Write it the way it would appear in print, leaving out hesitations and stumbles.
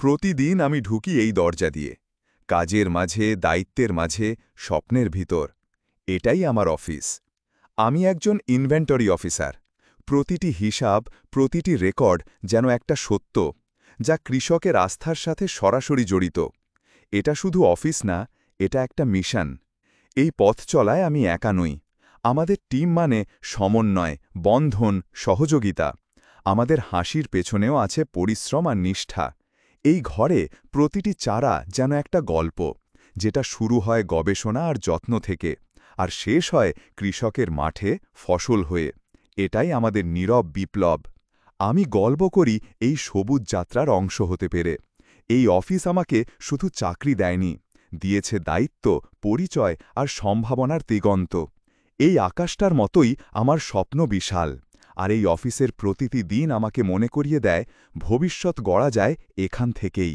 প্রতিদিন আমি ঢুকি এই দরজা দিয়ে। কাজের মাঝে, দায়িত্বের মাঝে, স্বপ্নের ভিতর। এটাই আমার অফিস। আমি একজন ইনভেন্টরি অফিসার। প্রতিটি হিসাব, প্রতিটি রেকর্ড যেন একটা সত্য, যা কৃষকের আস্থার সাথে সরাসরি জড়িত। এটা শুধু অফিস না, এটা একটা মিশন। এই পথ চলায় আমি একা নই। আমাদের টিম মানে সমন্বয়, বন্ধন, সহযোগিতা। আমাদের হাসির পেছনেও আছে পরিশ্রম আর নিষ্ঠা। এই ঘরে প্রতিটি চারা যেন একটা গল্প, যেটা শুরু হয় গবেষণা আর যত্ন থেকে, আর শেষ হয় কৃষকের মাঠে ফসল হয়ে। এটাই আমাদের নীরব বিপ্লব। আমি গর্ব করি এই সবুজ যাত্রার অংশ হতে পেরে। এই অফিস আমাকে শুধু চাকরি দেয়নি, দিয়েছে দায়িত্ব, পরিচয় আর সম্ভাবনার দিগন্ত। এই আকাশটার মতোই আমার স্বপ্ন বিশাল, আর এই অফিসের প্রতিটি দিন আমাকে মনে করিয়ে দেয় ভবিষ্যৎ গড়া যায় এখান থেকেই।